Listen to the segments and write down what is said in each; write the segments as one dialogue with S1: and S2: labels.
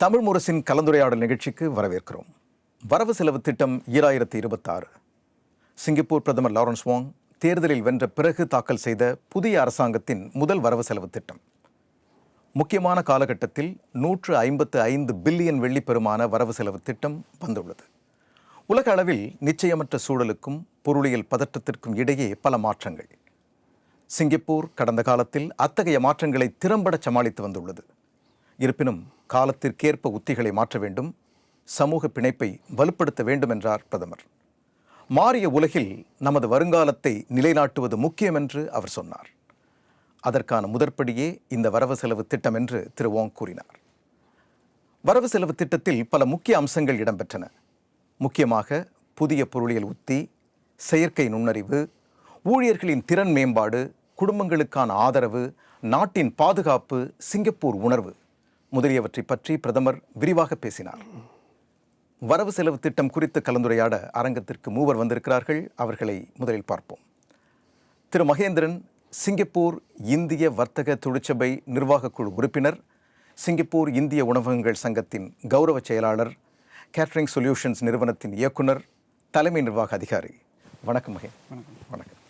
S1: தமிழ் முரசின் கலந்துரையாடல் நிகழ்ச்சிக்கு வரவேற்கிறோம். வரவு செலவு திட்டம் 2026. சிங்கப்பூர் பிரதமர் லாரன்ஸ் வாங் தேர்தலில் வென்ற பிறகு தாக்கல் செய்த புதிய அரசாங்கத்தின் முதல் வரவு செலவு திட்டம். முக்கியமான காலகட்டத்தில் 155 பில்லியன் வெள்ளி பெறுமான வரவு செலவு திட்டம் வந்துள்ளது. உலக அளவில் நிச்சயமற்ற சூழலுக்கும் பொருளியல் பதற்றத்திற்கும் இடையே பல மாற்றங்கள். சிங்கப்பூர் கடந்த காலத்தில் அத்தகைய மாற்றங்களை திறம்பட சமாளித்து வந்துள்ளது. இருப்பினும் காலத்திற்கேற்ப உத்திகளை மாற்ற வேண்டும், சமூக பிணைப்பை வலுப்படுத்த வேண்டும் என்றார் பிரதமர். மாறிய உலகில் நமது வருங்காலத்தை நிலைநாட்டுவது முக்கியம் என்று அவர் சொன்னார். அதற்கான முதற்படியே இந்த வரவு செலவு திட்டம் என்று திரு வாங் கூறினார். வரவு செலவு திட்டத்தில் பல முக்கிய அம்சங்கள் இடம்பெற்றன. முக்கியமாக புதிய பொருளியல் உத்தி, செயற்கை நுண்ணறிவு, ஊழியர்களின் திறன் மேம்பாடு, குடும்பங்களுக்கான ஆதரவு, நாட்டின் பாதுகாப்பு, சிங்கப்பூர் உணர்வு முதலியவற்றை பற்றி பிரதமர் விரிவாக பேசினார். வரவு செலவு திட்டம் குறித்து கலந்துரையாட அரங்கத்திற்கு மூவர் வந்திருக்கிறார்கள். அவர்களை முதலில் பார்ப்போம். திரு மகேந்திரன், சிங்கப்பூர் இந்திய வர்த்தக தொழிற்சபை நிர்வாகக் குழு உறுப்பினர், சிங்கப்பூர் இந்திய உணவகங்கள் சங்கத்தின் கௌரவ செயலாளர், கேட்டரிங் சொல்யூஷன்ஸ் நிறுவனத்தின் இயக்குனர், தலைமை நிர்வாக அதிகாரி. வணக்கம் மகே. வணக்கம்.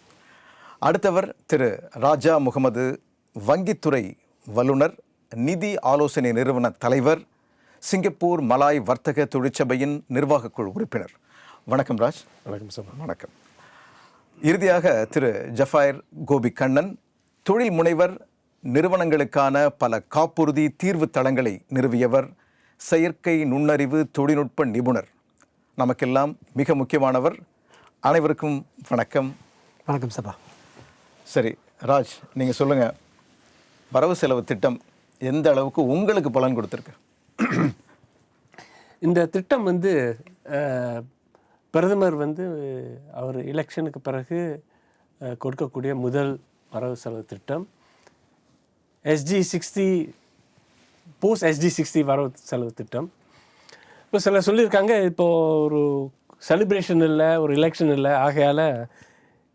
S1: அடுத்தவர் திரு ராஜா முகமது, வங்கித்துறை வல்லுனர், நிதி ஆலோசனை நிறுவன தலைவர், சிங்கப்பூர் மலாய் வர்த்தக தொழிற்சபையின் நிர்வாகக் குழு உறுப்பினர். வணக்கம் ராஜ்.
S2: வணக்கம் சார்.
S1: வணக்கம். இறுதியாக திரு ஜஃபைர் கோபி கண்ணன், தொழில் முனைவர், நிறுவனங்களுக்கான பல காப்புறுதி தீர்வு தளங்களை நிறுவியவர், செயற்கை நுண்ணறிவு தொழில்நுட்ப நிபுணர், நமக்கெல்லாம் மிக முக்கியமானவர். அனைவருக்கும் வணக்கம்.
S2: வணக்கம் சபா.
S1: சரி ராஜ், நீங்கள் சொல்லுங்கள், வரவு செலவு திட்டம் எந்த அளவுக்கு உங்களுக்கு பலன் கொடுத்துருக்கு?
S2: இந்த திட்டம் பிரதமர் அவர் எலெக்ஷனுக்கு பிறகு கொடுக்கக்கூடிய முதல் வரவு செலவு திட்டம். SG60 போஸ்ட் SG60 வரவு செலவு திட்டம். இப்போ சில சொல்லியிருக்காங்க, இப்போது ஒரு செலிப்ரேஷன் இல்லை, ஒரு எலெக்ஷன் இல்லை, ஆகையால்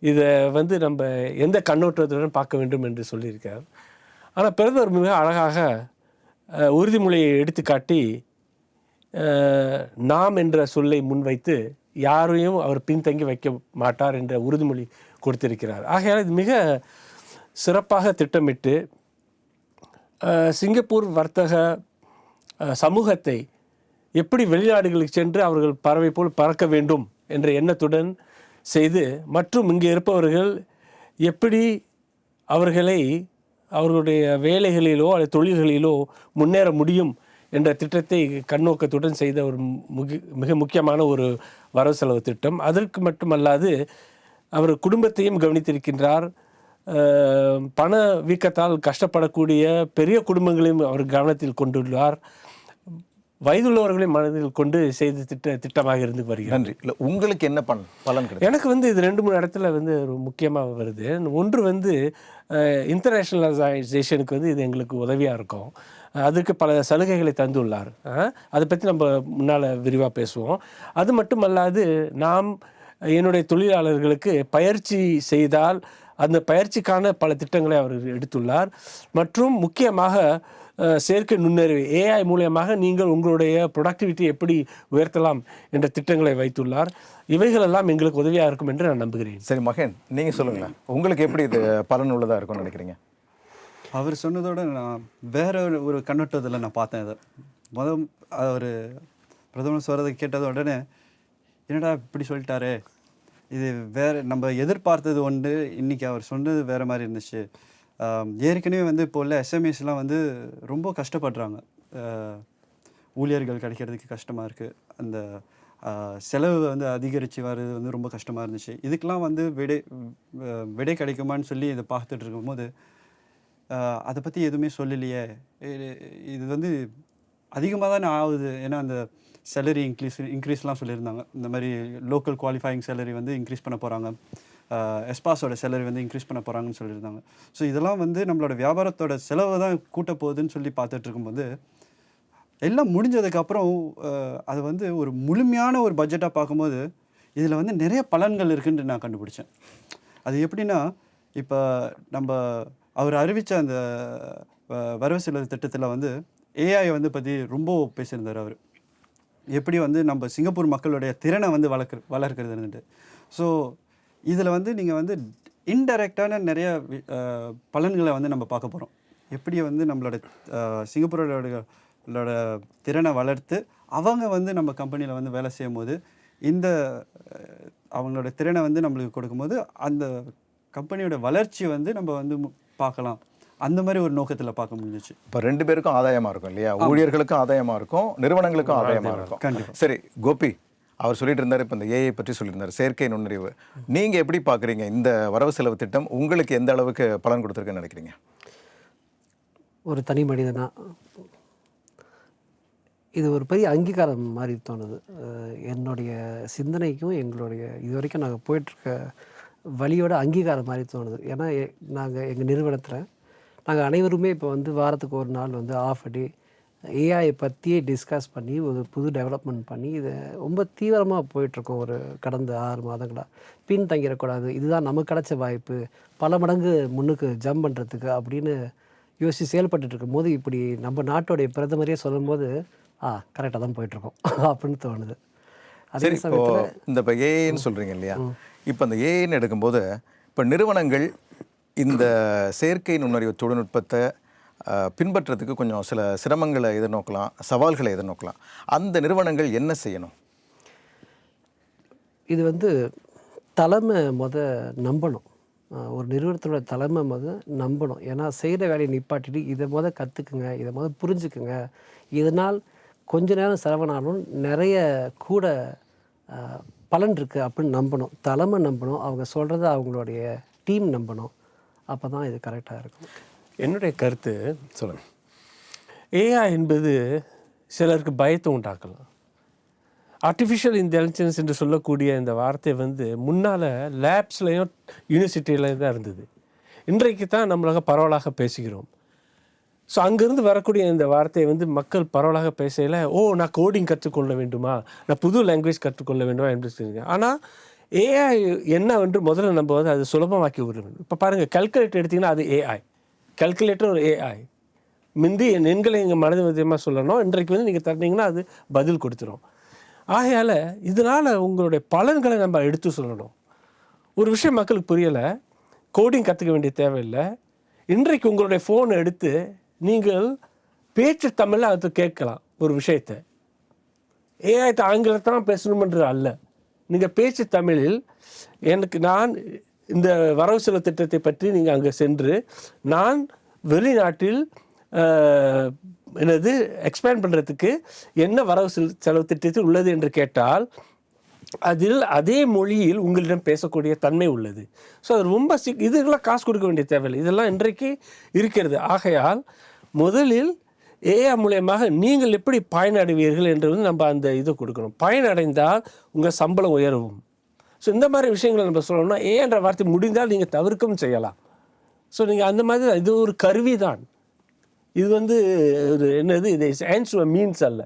S2: இதை நம்ம எந்த கண்ணோட்டத்துடன் பார்க்க வேண்டும் என்று சொல்லியிருக்கார். ஆனால் பிரதமர் மிக அழகாக உறுதிமொழியை எடுத்துக்காட்டி நாம் என்ற சொல்லை முன்வைத்து யாரையும் அவர் பின்தங்கி வைக்க மாட்டார் என்ற உறுதிமொழி கொடுத்திருக்கிறார். ஆகையால் இது மிக சிறப்பாக திட்டமிட்டு சிங்கப்பூர் வர்த்தக சமூகத்தை எப்படி வெளிநாடுகளுக்கு சென்று அவர்கள் பறவை போல் பறக்க வேண்டும் என்ற எண்ணத்துடன் செய்து, மற்றும் இங்கே இருப்பவர்கள் எப்படி அவர்களுடைய வேலைகளிலோ அல்லது தொழில்களிலோ முன்னேற முடியும் என்ற திட்டத்தை கண்ணோக்கத்துடன் செய்த ஒரு மிக முக்கியமான ஒரு வரவு செலவு திட்டம். அதற்கு மட்டுமல்லாது அவர் குடும்பத்தையும் கவனித்திருக்கின்றார். பண வீக்கத்தால் கஷ்டப்படக்கூடிய பெரிய குடும்பங்களையும் அவர் கவனத்தில் கொண்டுள்ளார். வயதுள்ளவர்களை மனதில் கொண்டு செய்த திட்டமாக இருந்து வருகிறது.
S1: நன்றி. இல்லை, உங்களுக்கு என்ன பலன் கிடைக்கும்?
S2: எனக்கு இது 2-3 இடத்துல ஒரு முக்கியமாக வருது. ஒன்று இன்டர்நேஷ்னலைசேஷனுக்கு இது எங்களுக்கு உதவியாக இருக்கும். அதுக்கு பல சலுகைகளை தந்துள்ளார். அதை பற்றி நம்ம முன்னால் விரிவாக பேசுவோம். அது மட்டுமல்லாது நாம் என்னுடைய தொழிலாளர்களுக்கு பயிற்சி செய்தால் அந்த பயிற்சிக்கான பல திட்டங்களை அவர் எடுத்துள்ளார். மற்றும் முக்கியமாக செயற்கை நுண்ணறிவு AI மூலமாக நீங்கள் உங்களுடைய ப்ரொடக்டிவிட்டி எப்படி உயர்த்தலாம் என்ற திட்டங்களை வைத்துள்ளார். இவைகளெல்லாம் எங்களுக்கு உதவியாக இருக்கும் என்று நான் நம்புகிறேன்.
S1: சரி மகன், நீங்கள் சொல்லுங்களேன், உங்களுக்கு எப்படி இது பலன் உள்ளதாக இருக்கும்னு நினைக்கிறீங்க?
S3: அவர் சொன்னதோட நான் வேற ஒரு கண்ணோட்டத்தில் நான் பார்த்தேன். இதை அவர் பிரதமர் சொல்கிறத கேட்டது உடனே என்னடா இப்படி சொல்லிட்டாரு, இது வேறு நம்ம எதிர்பார்த்தது ஒன்று, இன்றைக்கி அவர் சொன்னது வேறு மாதிரி இருந்துச்சு. ஏற்கனவே இப்போ உள்ள SMEஸ்லாம் ரொம்ப கஷ்டப்படுறாங்க. ஊழியர்கள் கிடைக்கிறதுக்கு கஷ்டமாக இருக்குது. அந்த செலவு அதிகரித்து வர்றது ரொம்ப கஷ்டமாக இருந்துச்சு. இதுக்கெல்லாம் விடை கிடைக்குமான்னு சொல்லி இதை பார்த்துட்டு இருக்கும்போது அதை பற்றி எதுவுமே சொல்லலையே. இது அதிகமாக தானே ஆகுது. ஏன்னா அந்த சேலரி இன்க்ரீஸ்லாம் சொல்லியிருந்தாங்க. இந்த மாதிரி லோக்கல் குவாலிஃபையிங் சேலரி இன்க்ரீஸ் பண்ண போகிறாங்க, எஸ்பாஸோட சேலரி இன்க்ரீஸ் பண்ண போகிறாங்கன்னு சொல்லியிருந்தாங்க. ஸோ இதெல்லாம் நம்மளோட வியாபாரத்தோட செலவை தான் கூட்ட போகுதுன்னு சொல்லி பார்த்துட்டு இருக்கும்போது, எல்லாம் முடிஞ்சதுக்கப்புறம் அது ஒரு முழுமையான ஒரு பட்ஜெட்டாக பார்க்கும்போது இதில் நிறைய பலன்கள் இருக்குன்னு நான் கண்டுபிடிச்சேன். அது எப்படின்னா, இப்போ அவர் அறிவித்த அந்த வரவு செலவு திட்டத்தில் ஏஐ வந்து பற்றி ரொம்ப பேசியிருந்தார் அவர். எப்படி வந்து நம்ம சிங்கப்பூர் மக்களுடைய திறனை வந்து வளர்க்குறதுன்ட்டு. ஸோ இதில் வந்து நீங்கள் வந்து இன்டைரக்டான நிறைய பலன்களை வந்து நம்ம பார்க்க போகிறோம். எப்படி வந்து நம்மளோட சிங்கப்பூரோட திறனை வளர்த்து அவங்க வந்து நம்ம கம்பெனியில் வந்து வேலை செய்யும் போது இந்த அவங்களோட திறனை வந்து நம்மளுக்கு கொடுக்கும்போது அந்த கம்பெனியோட வளர்ச்சி வந்து நம்ம வந்து பார்க்கலாம். அந்த மாதிரி ஒரு நோக்கத்தில் பார்க்க முடிஞ்சிச்சு.
S1: இப்போ 2 பேருக்கும் ஆதாயமாக இருக்கும் இல்லையா? ஊழியர்களுக்கும் ஆதாயமாக இருக்கும், நிறுவனங்களுக்கும் ஆதாயமாக இருக்கும்.
S3: கண்டிப்பாக.
S1: சரி கோபி, அவர் சொல்லிட்டு இருந்தார், இப்போ இந்த ஏஐ பற்றி சொல்லியிருந்தார், செயற்கை நுண்ணறிவு. நீங்கள் எப்படி பார்க்குறீங்க இந்த வரவு செலவு திட்டம்? உங்களுக்கு எந்த அளவுக்கு பலன் கொடுத்துருக்குன்னு நினைக்கிறீங்க?
S4: ஒரு தனி மனிதனா இது ஒரு பெரிய அங்கீகாரம் மாதிரி தோணுது. என்னுடைய சிந்தனைக்கும் எங்களுடைய இது வரைக்கும் நாங்கள் போயிட்டுருக்க வழியோட அங்கீகாரம் மாதிரி தோணுது. ஏன்னா நாங்கள் எங்கள் நிறுவனத்தில் நாங்கள் அனைவருமே இப்போ வந்து வாரத்துக்கு ஒரு நாள் வந்து ஆஃப் டே ஏஐ பற்றியே டிஸ்கஸ் பண்ணி ஒரு புது டெவலப்மெண்ட் பண்ணி இதை ரொம்ப தீவிரமாக போயிட்டுருக்கோம். ஒரு கடந்த 6 மாதங்களாக பின் தங்கிடக்கூடாது, இதுதான் நமக்கு கிடைச்ச வாய்ப்பு, பல மடங்கு முன்னுக்கு ஜம்ப் பண்ணுறதுக்கு அப்படின்னு யோசித்து செயல்பட்டு இருக்கும் போது இப்படி நம்ம நாட்டோடைய பிரதமரே சொல்லும்போது கரெக்டாக தான் போயிட்டுருக்கோம் அப்படின்னு தோணுது. அதே
S1: சரி, இப்போ இந்த இப்போ ஏஐன்னு சொல்கிறீங்க இல்லையா? இப்போ இந்த ஏஐன்னு எடுக்கும்போது இப்போ நிறுவனங்கள் இந்த செயற்கை நுண்ணறிவு தொழில்நுட்பத்தை பின்பற்றதுக்கு கொஞ்சம் சில சிரமங்களை எதிர்நோக்கலாம், சவால்களை எதிர்நோக்கலாம். அந்த நிறுவனங்கள் என்ன செய்யணும்?
S4: இது வந்து தலைமை நம்பணும். ஒரு நிறுவனத்தோட தலைமை நம்பணும். ஏன்னா செய்கிற வேலையை நிப்பாட்டிட்டு இதை கற்றுக்குங்க, இதை புரிஞ்சுக்குங்க, இதனால் கொஞ்ச நேரம் செலவனாலும் நிறைய கூட பலன் இருக்குது அப்படின்னு நம்பணும். தலைமை நம்பணும், அவங்க சொல்கிறத அவங்களுடைய டீம் நம்பணும். அப்போ தான் இது கரெக்டாக இருக்கும்.
S2: என்னுடைய கருத்து சொல்லுங்கள். ஏஐ என்பது சிலருக்கு பயத்தை உண்டாக்கலாம். ஆர்டிஃபிஷியல் இன்டெலிஜென்ஸ் என்று சொல்லக்கூடிய இந்த வார்த்தை வந்து முன்னால் லேப்ஸ்லையும் யூனிவர்சிட்டியிலையும் தான் இருந்தது. இன்றைக்கு தான் நம்மளாக பரவலாக பேசுகிறோம். ஸோ அங்கேருந்து வரக்கூடிய இந்த வார்த்தையை வந்து மக்கள் பரவலாக பேசல, நான் கோடிங் கற்றுக்கொள்ள வேண்டுமா, நான் புது லாங்குவேஜ் கற்றுக்கொள்ள வேண்டுமா என்று சொல்லியிருக்கேன். ஆனால் ஏஐ என்னவென்று முதல்ல நம்ம வந்து அது சுலபமாக்கி விட வேண்டும். இப்போ பாருங்கள், கல்குலேட்டர் எடுத்திங்கன்னா அது ஏஐ, கல்குலேட்டர் ஒரு ஏஐ. முந்தி என் எண்களை எங்கள் மனது விதமாக சொல்லணும், இன்றைக்கு வந்து நீங்கள் தரீங்கன்னா அது பதில் கொடுத்துரும். ஆகையால் இதனால் உங்களுடைய பலன்களை நம்ம எடுத்து சொல்லணும். ஒரு விஷயம் மக்களுக்கு புரியலை, கோடிங் கற்றுக்க வேண்டிய தேவையில்லை. இன்றைக்கு உங்களுடைய ஃபோனை எடுத்து நீங்கள் பேச்சு தமிழில் அது கேட்கலாம். ஒரு விஷயத்தை ஏஐ ஆங்கிலத்தான் பேசணுமென்று அல்ல, நீங்கள் பேச்சு தமிழில் நான் இந்த வரவு செலவு திட்டத்தை பற்றி நீங்கள் அங்கே சென்று நான் வெளிநாட்டில் எக்ஸ்பேண்ட் பண்ணுறதுக்கு என்ன வரவு செலவு திட்டத்தில் உள்ளது என்று கேட்டால் அதில் அதே மொழியில் உங்களிடம் பேசக்கூடிய தன்மை உள்ளது. ஸோ அது ரொம்ப இதுக்கெல்லாம் காசு கொடுக்க வேண்டிய தேவையில்லை, இதெல்லாம் இன்றைக்கு இருக்கிறது. ஆகையால் முதலில் ஏஐ மூலயமாக நீங்கள் எப்படி பயனடைவீர்கள் என்று வந்து நம்ம அந்த இதை கொடுக்கணும். பயனடைந்தால் உங்கள் சம்பளம் உயரவும். ஸோ இந்த மாதிரி விஷயங்களை நம்ம சொல்லணும்னா ஏன்ற வார்த்தை முடிந்தால் நீங்கள் தவிர்க்கவும் செய்யலாம். ஸோ நீங்கள் அந்த மாதிரி இது ஒரு கருவி தான். இது வந்து ஒரு என்னது, இது ஆன்ஸ் மீன்ஸ் அல்ல,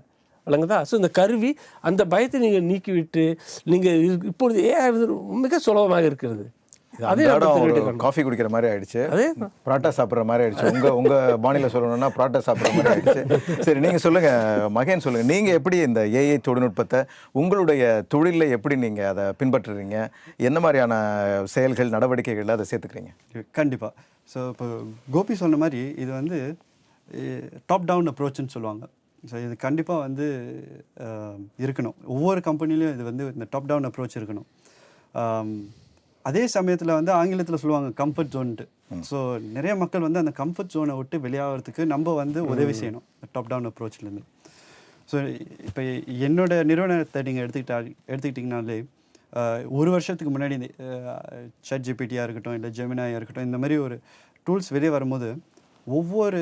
S2: வழங்குதா? ஸோ இந்த கருவி அந்த பயத்தை நீங்கள் நீக்கிவிட்டு நீங்கள் இப்பொழுது ஏஐ மிக சுலபமாக இருக்கிறது. அதே
S1: காஃபி குடிக்கிற மாதிரி ஆயிடுச்சு, அதே பரோட்டா சாப்பிட்ற மாதிரி ஆயிடுச்சு. உங்கள் பாணியில் சொல்லணும்னா பரோட்டா சாப்பிட்ற மாதிரி ஆயிடுச்சு. சரி, நீங்கள் சொல்லுங்கள் மகேன், சொல்லுங்கள், நீங்கள் எப்படி இந்த ஏஐ தொழில்நுட்பத்தை உங்களுடைய தொழிலில் எப்படி நீங்கள் அதை பின்பற்றுறீங்க? என்ன மாதிரியான செயல்கள், நடவடிக்கைகளில் அதை சேர்த்துக்கிறீங்க?
S3: கண்டிப்பாக. ஸோ இப்போ கோபி சொன்ன மாதிரி இது வந்து டாப் டவுன் அப்ரோச்சுன்னு சொல்லுவாங்க. ஸோ இது கண்டிப்பாக வந்து இருக்கணும். ஒவ்வொரு கம்பெனிலையும் இது வந்து இந்த டாப் டவுன் அப்ரோச் இருக்கணும். அதே சமயத்தில் வந்து ஆங்கிலத்தில் சொல்லுவாங்க கம்ஃபர்ட் ஜோன்ட்டு. ஸோ நிறைய மக்கள் வந்து அந்த கம்ஃபர்ட் ஜோனை விட்டு வெளியாகிறதுக்கு நம்ம வந்து உதவி செய்யணும் டாப் டவுன் அப்ரோச்லேருந்து. ஸோ இப்போ என்னோட நிறுவனத்தை நீங்கள் எடுத்துக்கிட்டிங்கனாலே ஒரு வருஷத்துக்கு முன்னாடி இந்த ChatGPT-யாக இருக்கட்டும், இல்லை ஜெமினாயாக இருக்கட்டும், இந்த மாதிரி ஒரு டூல்ஸ் வெளியே வரும்போது ஒவ்வொரு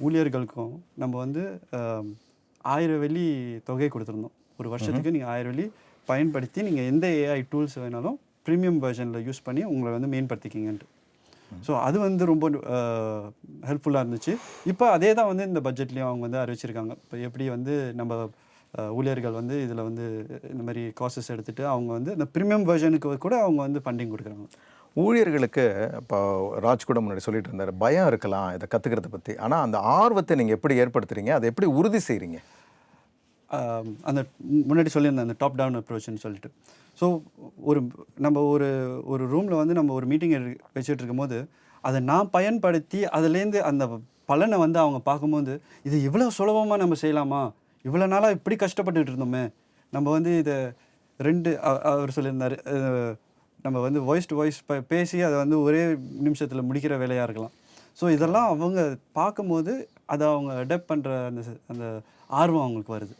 S3: ஊழியர்களுக்கும் நம்ம வந்து 1000 வெள்ளி தொகை கொடுத்துருந்தோம். ஒரு வருஷத்துக்கு நீங்கள் 1000 வெள்ளி பயன்படுத்தி நீங்கள் எந்த ஏஐ டூல்ஸ் வேணாலும் ப்ரீமியம் வெர்ஷனில் யூஸ் பண்ணி உங்களை வந்து மேம்படுத்திக்கிங்கன்ட்டு. ஸோ அது வந்து ரொம்ப ஹெல்ப்ஃபுல்லாக இருந்துச்சு. இப்போ அதே தான் வந்து இந்த பட்ஜெட்லேயும் அவங்க வந்து அறிவிச்சிருக்காங்க. இப்போ எப்படி வந்து நம்ம ஊழியர்கள் வந்து இதில் வந்து இந்த மாதிரி காசஸ் எடுத்துகிட்டு அவங்க வந்து இந்த ப்ரீமியம் வெர்ஷனுக்கு கூட அவங்க வந்து ஃபண்டிங் கொடுக்குறாங்க.
S1: ஊழியர்களுக்கு இப்போ ராஜ் கூட முன்னாடி சொல்லிட்டு இருந்தார், பயம் இருக்கலாம் இதை கற்றுக்கிறத பற்றி. ஆனால் அந்த ஆர்வத்தை நீங்கள் எப்படி ஏற்படுத்துறீங்க, அதை எப்படி உறுதி செய்கிறீங்க?
S3: அந்த முன்னாடி சொல்லியிருந்தேன் அந்த டாப் டவுன் அப்ரோச்னு சொல்லிட்டு. ஸோ நம்ம ஒரு ரூமில் வந்து நம்ம ஒரு மீட்டிங் வச்சுட்டு இருக்கும்போது அதை நான் பயன்படுத்தி அதுலேருந்து அந்த பலனை வந்து அவங்க பார்க்கும்போது, இது இவ்வளோ சுலபமாக நம்ம செய்யலாமா, இவ்வளோ நாளாக இப்படி கஷ்டப்பட்டுட்டு இருந்தோமே, நம்ம வந்து இதை அவர் சொல்லியிருந்தார், நம்ம வந்து வாய்ஸ் டு வாய்ஸ் பேசி அதை வந்து ஒரே நிமிஷத்தில் முடிக்கிற வேலையாக இருக்கலாம். ஸோ இதெல்லாம் அவங்க பார்க்கும்போது அதை அவங்க அடாப்ட் பண்ணுற அந்த ஆர்வம் அவங்களுக்கு வருது.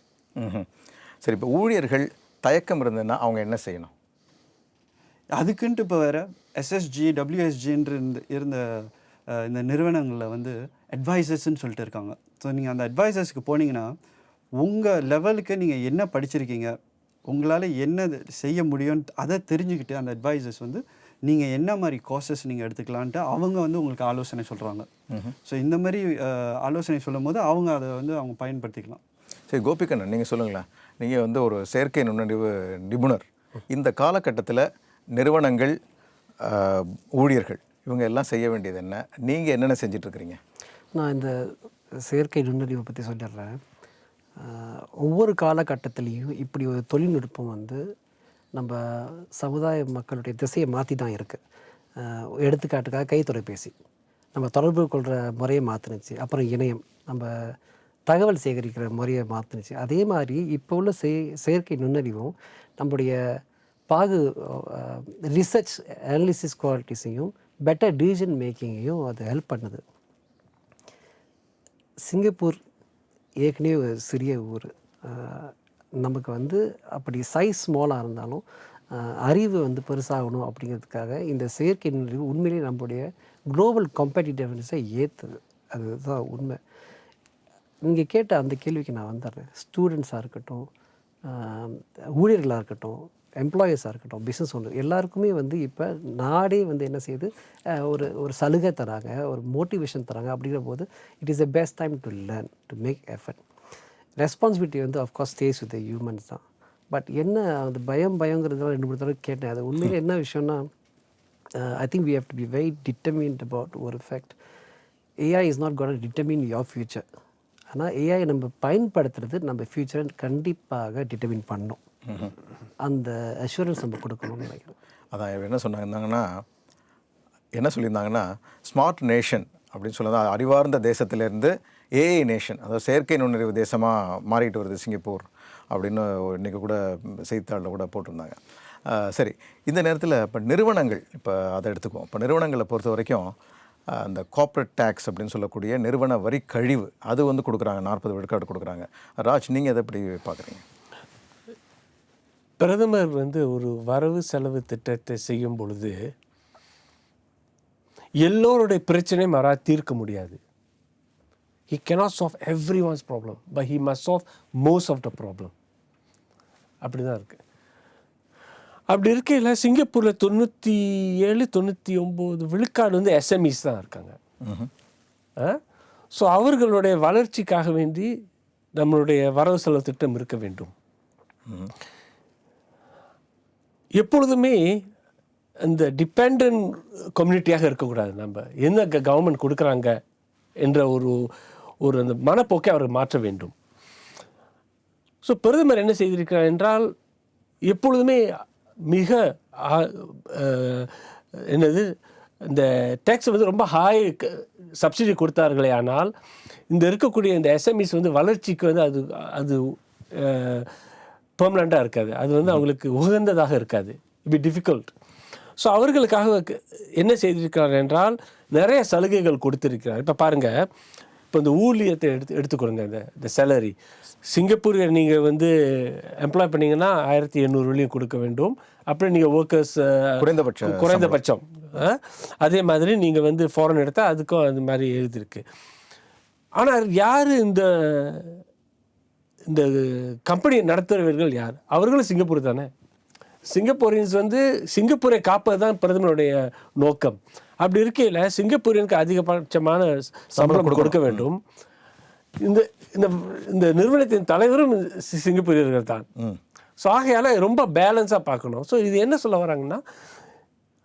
S1: சரி, இப்போ ஊழியர்கள் தயக்கம் இருந்ததுன்னா அவங்க என்ன செய்யணும்?
S3: அதுக்குன்ட்டு இப்போ வேறு எஸ்எஸ்ஜி டபிள்யூஎஸ்ஜின்ற இருந்த இந்த நிறுவனங்களில் வந்து அட்வைசர்ஸ்ன்னு சொல்லிட்டு இருக்காங்க. ஸோ நீங்கள் அந்த அட்வைசர்ஸ்க்கு போனீங்கன்னா உங்கள் லெவலுக்கு நீங்கள் என்ன படிச்சிருக்கீங்க, உங்களால் என்ன செய்ய முடியும்னு அதை தெரிஞ்சுக்கிட்டு அந்த அட்வைசர்ஸ் வந்து நீங்கள் என்ன மாதிரி கோர்சஸ் நீங்கள் எடுத்துக்கலான்ட்டு அவங்க வந்து உங்களுக்கு ஆலோசனை சொல்கிறாங்க. ஸோ இந்த மாதிரி ஆலோசனை சொல்லும் போது அவங்க அதை வந்து அவங்க பயன்படுத்திக்கலாம்.
S1: சரி கோபிகண்ணன், நீங்கள் சொல்லுங்களேன். நீங்கள் வந்து ஒரு செயற்கை நுண்ணறிவு நிபுணர். இந்த காலகட்டத்தில் நிறுவனங்கள், ஊழியர்கள் இவங்க எல்லாம் செய்ய வேண்டியது என்ன? நீங்கள் என்னென்ன செஞ்சிட்ருக்கிறீங்க?
S4: நான் இந்த செயற்கை நுண்ணறிவை பற்றி சொல்லிடுறேன். ஒவ்வொரு காலகட்டத்திலையும் இப்படி ஒரு தொழில்நுட்பம் வந்து நம்ம சமுதாய மக்களுடைய திசையை மாற்றி தான் இருக்குது. எடுத்துக்காட்டுக்காக கைத்தொலைபேசி நம்ம தொடர்பு கொள்கிற முறையை மாற்றினுச்சு. அப்புறம் இணையம் நம்ம தகவல் சேகரிக்கிற முறையை மாற்றினுச்சு. அதே மாதிரி இப்போ உள்ள செயற்கை நுண்ணறிவும் நம்முடைய ரிசர்ச் அனாலிசிஸ் குவாலிட்டிஸையும் பெட்டர் டிசிஷன் மேக்கிங்கையும் அது ஹெல்ப் பண்ணுது. சிங்கப்பூர் ஏற்கனவே ஒரு சிறிய ஊர். நமக்கு வந்து அப்படி சைஸ் ஸ்மாலாக இருந்தாலும் அறிவு வந்து பெருசாகணும் அப்படிங்கிறதுக்காக இந்த செயற்கை நுண்ணறிவு உண்மையிலேயே நம்மளுடைய குளோபல் காம்படிட்டிவ்னஸை ஏற்றுது. அதுதான் உண்மை. நீங்கள் கேட்ட அந்த கேள்விக்கு நான் வந்துடுறேன். ஸ்டூடெண்ட்ஸாக இருக்கட்டும், ஊழியர்களாக இருக்கட்டும், எம்ப்ளாயீஸாக இருக்கட்டும், பிஸ்னஸ் ஓனர் எல்லாருக்குமே வந்து இப்போ நாடே வந்து என்ன செய்யுது, ஒரு சலுகை தராங்க, ஒரு மோட்டிவேஷன் தராங்க. அப்படிங்கிற போது it is the best time to learn, to make effort. Responsibility வந்து of course stays with the humans தான். பட் என்ன அந்த பயங்கிறதுலாம் 2-3 தடவை கேட்டேன். அது உண்மையிலே என்ன விஷயம்னா, I think we have to be very determined about ஒரு fact. AI is not gonna determine your future. ஆனால் ஏஐ நம்ம பயன்படுத்துறது நம்ம ஃப்யூச்சரை கண்டிப்பாக டிட்டர்மின் பண்ணணும். அந்த அஷூரன்ஸ் நம்ம கொடுக்கணும்னு நினைக்கிறேன்.
S1: அதான் என்ன சொல்லியிருந்தாங்கன்னா ஸ்மார்ட் நேஷன் அப்படின்னு சொல்லி அறிவார்ந்த தேசத்திலேருந்து ஏஐ நேஷன், அதாவது செயற்கை நுண்ணறிவு தேசமாக மாறிட்டு வருது சிங்கப்பூர் அப்படின்னு இன்றைக்கி கூட செய்தித்தாளில் கூட போட்டிருந்தாங்க. சரி, இந்த நேரத்தில் இப்போ நிறுவனங்கள், இப்போ அதை எடுத்துக்குவோம். இப்போ நிறுவனங்களை பொறுத்த வரைக்கும் அந்த கார்ப்பரேட் டேக்ஸ் அப்படின்னு சொல்லக்கூடிய நிறுவன வரி கழிவு அது வந்து கொடுக்குறாங்க, 40 விழுக்காடு கொடுக்குறாங்க. ராஜ், நீங்கள் எதை எப்படி பார்க்குறீங்க?
S2: பிரதமர் வந்து ஒரு வரவு செலவு திட்டத்தை செய்யும் பொழுது எல்லோருடைய பிரச்சனையும் அவரால் தீர்க்க முடியாது. He cannot solve everyone's problem, but he must solve most of the problem. அப்படி தான் இருக்குது. அப்படி இருக்கையில் சிங்கப்பூரில் 97-99 விழுக்காடு வந்து எஸ்எம்இஸ் தான் இருக்காங்க. ஸோ அவர்களுடைய வளர்ச்சிக்காக வேண்டி நம்மளுடைய வரவு செலவு திட்டம் இருக்க வேண்டும். எப்பொழுதுமே இந்த டிபெண்ட் கம்யூனிட்டியாக இருக்கக்கூடாது. நம்ம என்ன கவர்மெண்ட் கொடுக்குறாங்க என்ற ஒரு அந்த மனப்போக்கை அவர் மாற்ற வேண்டும். ஸோ பிரதமர் என்ன செய்திருக்கிறார் என்றால், எப்பொழுதுமே மிக இந்த டேக்ஸ் வந்து ரொம்ப ஹாய் சப்சிடி கொடுத்தார்களே, ஆனால் இந்த இருக்கக்கூடிய இந்த எஸ்எம்இஸ் வந்து வளர்ச்சிக்கு வந்து அது பெர்மனண்ட்டாக இருக்காது. அது வந்து அவங்களுக்கு உகந்ததாக இருக்காது. It be difficult. ஸோ அவர்களுக்காக என்ன செய்திருக்கிறார் என்றால் நிறைய சலுகைகள் கொடுத்திருக்கிறார். இப்போ பாருங்கள், இப்போ இந்த ஊழியத்தை எடுத்துக்கொடுங்க. இந்த சேலரி சிங்கப்பூரில் நீங்கள் வந்து எம்ப்ளாய் பண்ணிங்கன்னா 1800 வெள்ளியும் கொடுக்க வேண்டும். அப்புறம் நீங்கள் ஒர்க்கர்ஸ் குறைந்தபட்சம். அதே மாதிரி நீங்கள் வந்து ஃபாரின் எடுத்தால் அதுக்கும் அது மாதிரி எழுதியிருக்கு. ஆனால் யார் இந்த கம்பெனியை நடத்துகிறவர்கள் யார்? அவர்களும் சிங்கப்பூர் தானே. சிங்கப்பூரியன்ஸ் வந்து சிங்கப்பூரை காப்பது தான் பிரதமருடைய நோக்கம். அப்படி இருக்கையில் சிங்கப்பூரியனுக்கு அதிகபட்சமான சம்பளம் கொடுக்க வேண்டும். இந்த நிறுவனத்தின் தலைவரும் சிங்கப்பூரியர்கள் தான். ஸோ ஆகையால் ரொம்ப பேலன்ஸாக பார்க்கணும். ஸோ இது என்ன சொல்ல வராங்கன்னா,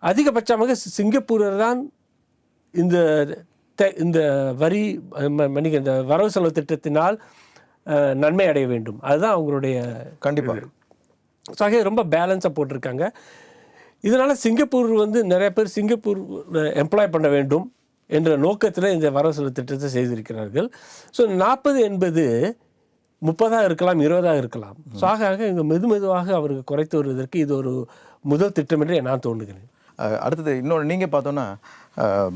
S2: அதிகபட்சமாக சிங்கப்பூரர் தான் இந்த இந்த வரி இந்த வரவு செலவு திட்டத்தினால் நன்மை அடைய வேண்டும். அதுதான் அவங்களுடைய
S1: கண்டிப்பாக.
S2: ஸோ ஆக ரொம்ப பேலன்ஸாக போட்டிருக்காங்க. இதனால் சிங்கப்பூர் வந்து நிறைய பேர் சிங்கப்பூர் எம்ப்ளாய் பண்ண வேண்டும் என்ற நோக்கத்தில் இந்த வரவு செலவு திட்டத்தை செய்திருக்கிறார்கள். ஸோ 40 என்பது 30 இருக்கலாம், 20 இருக்கலாம். ஸோ ஆக இங்கே மெதுவாக அவருக்கு குறைத்து வருவதற்கு இது ஒரு முதல் திட்டம் என்று நான் தோன்றுகிறேன்.
S1: அடுத்தது இன்னொன்று நீங்கள் பார்த்தோன்னா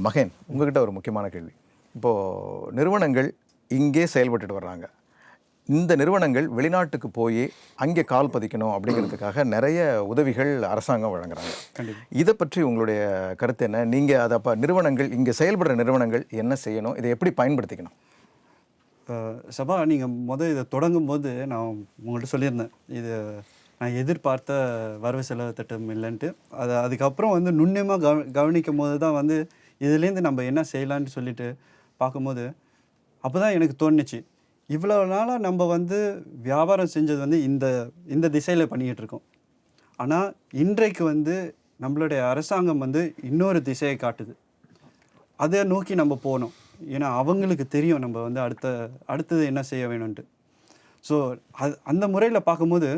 S1: மகேன், உங்ககிட்ட ஒரு முக்கியமான கேள்வி. இப்போது நிறுவனங்கள் இங்கே செயல்பட்டுட்டு வர்றாங்க. இந்த நிறுவனங்கள் வெளிநாட்டுக்கு போய் அங்கே கால் பதிக்கணும் அப்படிங்கிறதுக்காக நிறைய உதவிகள் அரசாங்கம் வழங்குறாங்க. இதை பற்றி உங்களுடைய கருத்து என்ன? நீங்கள் அதை அப்போ நிறுவனங்கள் இங்கே செயல்படுற நிறுவனங்கள் என்ன செய்யணும், இதை எப்படி பயன்படுத்திக்கணும்?
S3: சபா, நீங்கள் இதை தொடங்கும் போது நான் உங்கள்கிட்ட சொல்லியிருந்தேன், இது நான் எதிர்பார்த்த வரவு செலவு திட்டம் இல்லைன்ட்டு. அதுக்கப்புறம் வந்து நுண்ணியமாக கவனிக்கும் போது தான் வந்து இதுலேருந்து நம்ம என்ன செய்யலான்னு சொல்லிட்டு பார்க்கும்போது அப்போ தான் எனக்கு தோணுச்சு, இவ்வளோ நாளாக நம்ம வந்து வியாபாரம் செஞ்சது வந்து இந்த திசையில் பண்ணிக்கிட்டு இருக்கோம். ஆனால் இன்றைக்கு வந்து நம்மளுடைய அரசாங்கம் வந்து இன்னொரு திசையை காட்டுது. அதை நோக்கி நம்ம போகணும். ஏன்னா அவங்களுக்கு தெரியும் நம்ம வந்து அடுத்தது என்ன செய்ய வேணும்ன்ட்டு. ஸோ அந்த முறையில் பார்க்கும்போது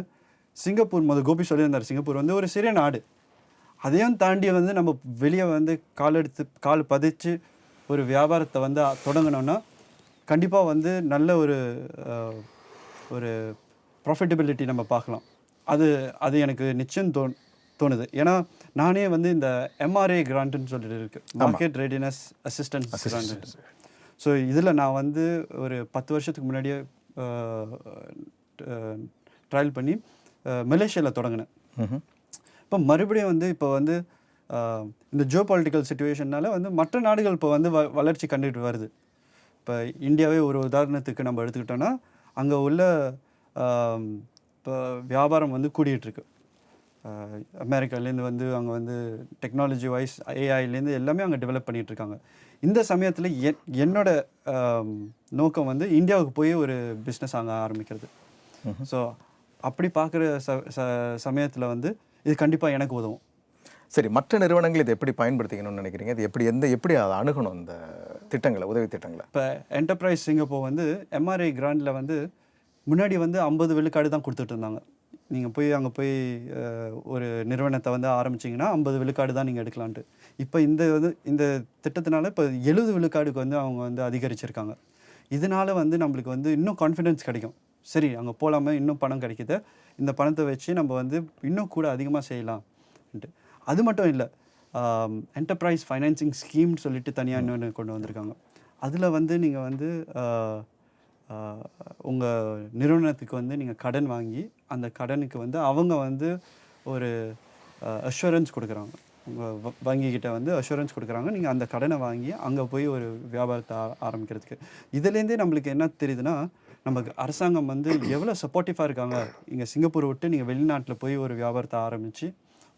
S3: சிங்கப்பூர், கோபி சொல்லியிருந்தார், சிங்கப்பூர் வந்து ஒரு சிறிய நாடு. அதையும் தாண்டி வந்து நம்ம வெளியே வந்து கால் பதிச்சு ஒரு வியாபாரத்தை வந்து தொடங்கினோன்னா கண்டிப்பாக வந்து நல்ல ஒரு ப்ராஃபிட்டபிலிட்டி நம்ம பார்க்கலாம். அது எனக்கு நிச்சயம் தோணுது. ஏன்னா நானே வந்து இந்த MRA கிராண்ட்னு சொல்லிட்டு இருக்குது, market readiness assistance grant. So இதில் நான் வந்து ஒரு 10 வருஷத்துக்கு முன்னாடியே ட்ரையல் பண்ணி மலேசியாவில் தொடங்கினேன். இப்போ மறுபடியும் வந்து இப்போ வந்து இந்த ஜியோ பொலிட்டிக்கல் சிச்சுவேஷன்னால வந்து மற்ற நாடுகள் இப்போ வந்து வளர்ச்சி கண்டுகிட்டு வருது. இப்போ இந்தியாவே ஒரு உதாரணத்துக்கு நம்ம எடுத்துக்கிட்டோன்னா அங்கே உள்ள இப்போ வியாபாரம் வந்து கூடிகிட்ருக்கு. அமெரிக்காலேருந்து வந்து அங்கே வந்து டெக்னாலஜி வைஸ் ஏஐலேருந்து எல்லாமே அங்கே டெவலப் பண்ணிகிட்ருக்காங்க. இந்த சமயத்தில் என்னோட நோக்கம் வந்து இந்தியாவுக்கு போய் ஒரு பிஸ்னஸ் அங்கே ஆரம்பிக்கிறது. ஸோ அப்படி பார்க்குற சமயத்தில் வந்து இது கண்டிப்பாக எனக்கு உதவும்.
S1: சரி, மற்ற நிறுவனங்கள் இதை எப்படி பயன்படுத்திக்கணும்னு நினைக்கிறீங்க? இது எப்படி அதை அணுகணும், இந்த திட்டங்களை, உதவி திட்டங்களை?
S3: இப்போ என்டர்பிரைஸ் சிங்கப்பூர் வந்து MRA கிராண்டில் வந்து முன்னாடி வந்து 50 விழுக்காடு தான் கொடுத்துட்டு இருந்தாங்க. நீங்கள் அங்கே போய் ஒரு நிறுவனத்தை வந்து ஆரம்பிச்சிங்கன்னா 50 விழுக்காடு தான் நீங்கள் எடுக்கலான்ட்டு. இப்போ இந்த திட்டத்தினால இப்போ 70 விழுக்காடுக்கு வந்து அவங்க வந்து அதிகரிச்சிருக்காங்க. இதனால் வந்து நம்மளுக்கு வந்து இன்னும் கான்ஃபிடென்ஸ் கிடைக்கும். சரி, அங்கே போகலாமே, இன்னும் பணம் கிடைக்கிது, இந்த பணத்தை வச்சு நம்ம வந்து இன்னும் கூட அதிகமாக செய்யலாம்ன்ட்டு. அது மட்டும் இல்லை, என்டர்பிரைஸ் ஃபைனான்சிங் ஸ்கீம்னு சொல்லிட்டு தனியாக இன்னொன்று கொண்டு வந்திருக்காங்க. அதில் வந்து நீங்கள் வந்து உங்கள் நிறுவனத்துக்கு வந்து நீங்கள் கடன் வாங்கி அந்த கடனுக்கு வந்து அவங்க வந்து ஒரு அஷூரன்ஸ் கொடுக்குறாங்க. உங்கள் வங்கிக்கிட்ட வந்து அஷூரன்ஸ் கொடுக்குறாங்க. நீங்கள் அந்த கடனை வாங்கி அங்கே போய் ஒரு வியாபாரத்தை ஆரம்பிக்கிறதுக்கு. இதுலேருந்தே நம்மளுக்கு என்ன தெரியுதுன்னா, நமக்கு அரசாங்கம் வந்து எவ்வளோ சப்போர்ட்டிவாக இருக்காங்க. இங்கே சிங்கப்பூர் விட்டு நீங்கள் வெளிநாட்டில் போய் ஒரு வியாபாரத்தை ஆரம்பித்து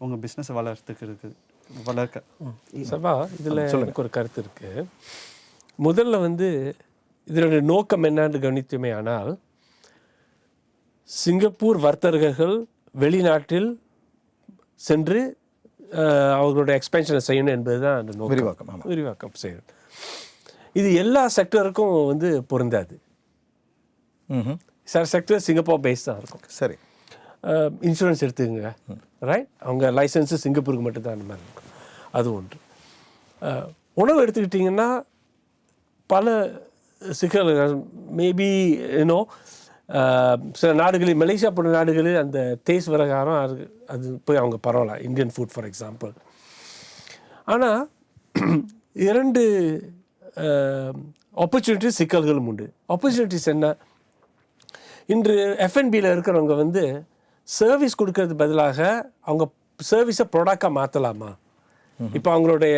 S3: உங்கள் பிஸ்னஸை வளர்க்க.
S2: சபா, இதில் எனக்கு ஒரு கருத்து இருக்குது. முதல்ல வந்து இதனுடைய நோக்கம் என்னன்னு கவனித்துமே ஆனால், சிங்கப்பூர் வர்த்தகர்கள் வெளிநாட்டில் சென்று அவர்களுடைய எக்ஸ்பென்ஷனை செய்யணும் என்பது தான் அந்த நோக்கம். விரிவாக்கம் செய்யணும். இது எல்லா செக்டருக்கும் வந்து பொருந்தாது. சில செக்டர் சிங்கப்பூர் பேஸ் தான் இருக்கும்.
S1: சரி,
S2: இன்சூரன்ஸ் எடுத்துக்கங்க, ரைட்? அவங்க லைசன்ஸு சிங்கப்பூருக்கு மட்டும்தான் அந்த மாதிரி இருக்கும். அது ஒன்று. உணவு எடுத்துக்கிட்டிங்கன்னா பல சிக்கல்கள், மேபி இன்னும் சில நாடுகளில், மலேசியா போன்ற நாடுகளில் அந்த தேஸ் விவகாரம் அது போய் அவங்க பரவாயில்ல, இந்தியன் ஃபுட் ஃபார் எக்ஸாம்பிள். ஆனால் 2 ஆப்பர்ச்சுனிட்டிஸ், சிக்கல்களும் உண்டு. ஆப்பர்ச்சுனிட்டிஸ் என்ன? இன்று F&Bயில் இருக்கிறவங்க வந்து சர்வீஸ் கொடுக்கறது பதிலாக அவங்க சர்வீஸை ப்ராடக்டாக மாற்றலாமா? இப்போ அவங்களுடைய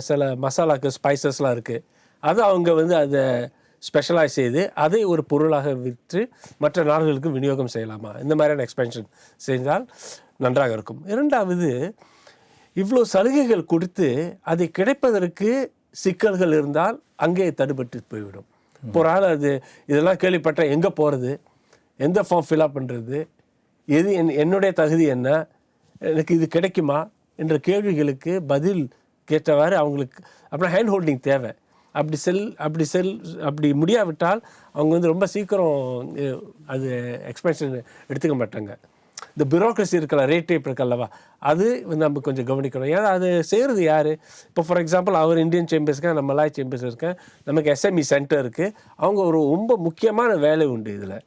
S2: சில மசாலாக்கு ஸ்பைசஸ்லாம் இருக்குது, அது அவங்க வந்து அதை ஸ்பெஷலைஸ் செய்து அதை ஒரு பொருளாக விற்று மற்ற நாடுகளுக்கு விநியோகம் செய்யலாமா? இந்த மாதிரியான எக்ஸ்பென்ஷன் செய்தால் நன்றாக இருக்கும். 2வது, இவ்வளோ சலுகைகள் கொடுத்து அதை கிடைப்பதற்கு சிக்கல்கள் இருந்தால் அங்கே தடுபட்டு போய்விடும். இப்போ ஒரு ஆள் இதெல்லாம் கேள்விப்பட்ட எங்கே போகிறது, எந்த ஃபார்ம் ஃபில்அப் பண்ணுறது, எது என்னுடைய தகுதி என்ன, எனக்கு இது கிடைக்குமா என்ற கேள்விகளுக்கு பதில் கேட்டவாறு அவங்களுக்கு அப்புறம் ஹேண்ட் ஹோல்டிங் தேவை. அப்படி முடியாவிட்டால் அவங்க வந்து ரொம்ப சீக்கிரம் அது எக்ஸ்பென்ஷன் எடுத்துக்க மாட்டாங்க. இந்த பியூரோக்ரஸி இருக்கல, ரேட் டைப் இருக்கல்லவா, அது வந்து நம்ம கொஞ்சம் கவனிக்கணும். ஏன்னா அது செய்கிறது யார்? இப்போ ஃபார் எக்ஸாம்பிள் அவர் இந்தியன் சேம்பர்ஸ்க்கு, நம்ம மலாய் சேம்பர்ஸ் இருக்கேன், நமக்கு எஸ்எம்இ சென்டர் இருக்குது. அவங்க ஒரு ரொம்ப முக்கியமான வேலை உண்டு இதில்.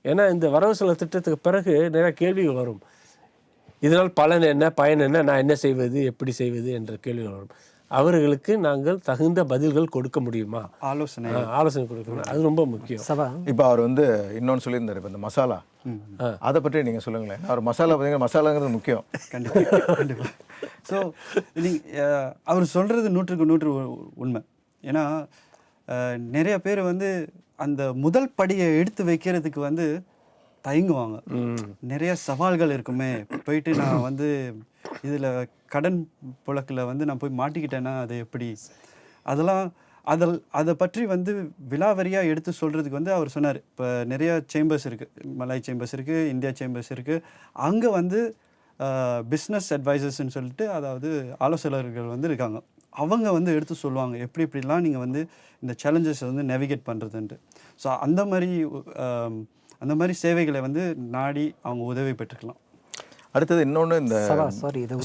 S2: ஏன்னா இந்த வரவு செலவு திட்டத்துக்கு பிறகு நிறைய கேள்விகள் வரும். இதனால் பலன் என்ன, பயன் என்ன, நான் என்ன செய்வது, எப்படி செய்வது என்ற கேள்விகள் வரும். அவர்களுக்கு நாங்கள் தகுந்த பதில்கள் கொடுக்க முடியுமா, ஆலோசனை கொடுக்கணும். அது ரொம்ப முக்கியம்.
S1: இப்போ அவர் வந்து இன்னொன்று சொல்லியிருந்தார், இப்போ இந்த மசாலா, அதை பற்றி நீங்கள் சொல்லுங்களேன். அவர் மசாலா பார்த்தீங்கன்னா மசாலாங்கிறது முக்கியம்.
S3: கண்டிப்பாக. ஸோ அவர் சொல்கிறது 100% உண்மை. ஏன்னா நிறைய பேர் வந்து அந்த முதல் படியை எடுத்து வைக்கிறதுக்கு வந்து தயங்குவாங்க. நிறைய சவால்கள் இருக்குமே, போயிட்டு நான் வந்து இதில் கடன் புழக்கில் வந்து நான் போய் மாட்டிக்கிட்டேன்னா அது எப்படி, அதை பற்றி வந்து விலாவரியாக எடுத்து சொல்கிறதுக்கு வந்து அவர் சொன்னார். இப்போ நிறைய சேம்பர்ஸ் இருக்குது, மலாய் சேம்பர்ஸ் இருக்குது, இந்தியா சேம்பர்ஸ் இருக்குது. அங்கே வந்து பிஸ்னஸ் அட்வைசர்ஸ்ன்னு சொல்லிட்டு, அதாவது ஆலோசகர்கள் வந்து இருக்காங்க. அவங்க வந்து எடுத்து சொல்லுவாங்க எப்படிலாம் நீங்கள் வந்து இந்த சேலஞ்சஸை வந்து நேவிகேட் பண்ணுறதுன்ட்டு. ஸோ அந்த மாதிரி சேவைகளை வந்து நாடி அவங்க உதவி பெற்றுக்கலாம்.
S1: அடுத்தது இன்னொன்று இந்த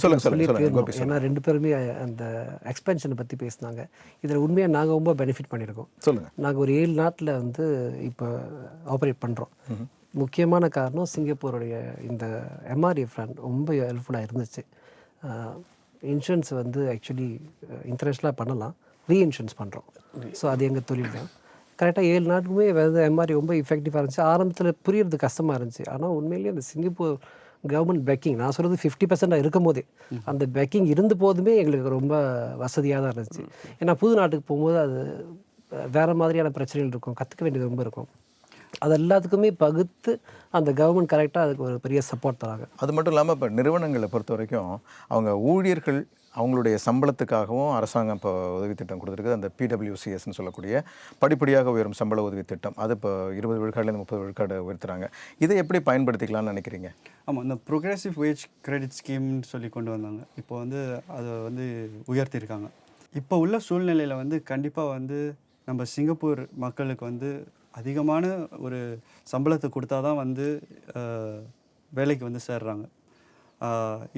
S4: சொல்லுங்க. ஏன்னா 2 பேருமே அந்த எக்ஸ்பென்ஷனை பற்றி பேசினாங்க. இதில் உண்மையாக நாங்கள் ரொம்ப பெனிஃபிட் பண்ணியிருக்கோம்.
S1: சொல்லுங்கள்.
S4: நாங்கள் ஒரு 7 நாட்டில் வந்து இப்போ ஆப்ரேட் பண்ணுறோம். முக்கியமான காரணம் சிங்கப்பூருடைய இந்த எம்ஆர்எஃப் ஃப்ரெண்ட் ரொம்ப ஹெல்ப்ஃபுல்லாக இருந்துச்சு. இன்சூரன்ஸ் வந்து ஆக்சுவலி இன்டர்நேஷ்னலாக பண்ணலாம், ரீஇன்சூரன்ஸ் பண்ணுறோம். ஸோ அது எங்கள் தொழில் தான். கரெக்டாக 7 நாட்டுக்குமே வந்து எம்ஆர்ஐ ரொம்ப எஃபெக்டிவாக இருந்துச்சு. ஆரம்பத்தில் புரியறது கஷ்டமாக இருந்துச்சு. ஆனால் உண்மையிலேயே அந்த சிங்கப்பூர் கவர்மெண்ட் பேக்கிங், நான் சொல்கிறது 50% இருக்கும் போதே, அந்த பேக்கிங் இருந்த போதுமே எங்களுக்கு ரொம்ப வசதியாக தான் இருந்துச்சு. ஏன்னா புது நாட்டுக்கு போகும்போது அது வேறு மாதிரியான பிரச்சனைகள் இருக்கும், கற்றுக்க வேண்டியது ரொம்ப இருக்கும். அது எல்லாத்துக்குமே பகுத்து அந்த கவர்மெண்ட் கரெக்டாக அதுக்கு ஒரு பெரிய சப்போர்ட் தராங்க.
S1: அது மட்டும் இல்லாமல் இப்போ நிறுவனங்களை பொறுத்த வரைக்கும் அவங்க ஊழியர்கள் அவங்களுடைய சம்பளத்துக்காகவும் அரசாங்கம் இப்போ உதவி திட்டம் கொடுத்துருக்குது. அந்த PWCSன்னு சொல்லக்கூடிய படிப்படியாக உயரும் சம்பள உதவி திட்டம், அது இப்போ 20 விழுக்காடுலேருந்து 30 விழுக்காடு உயர்த்துறாங்க. இதை எப்படி பயன்படுத்திக்கலாம்னு நினைக்கிறீங்க?
S3: ஆமாம், இந்த ப்ரோக்ரெசிவ் வேஜ் கிரெடிட் ஸ்கீம்னு சொல்லி கொண்டு வந்தாங்க. இப்போ வந்து அதை வந்து உயர்த்தியிருக்காங்க. இப்போ உள்ள சூழ்நிலையில் வந்து கண்டிப்பாக வந்து நம்ம சிங்கப்பூர் மக்களுக்கு வந்து அதிகமான ஒரு சம்பளத்தை கொடுத்தா தான் வந்து வேலைக்கு வந்து சேர்றாங்க.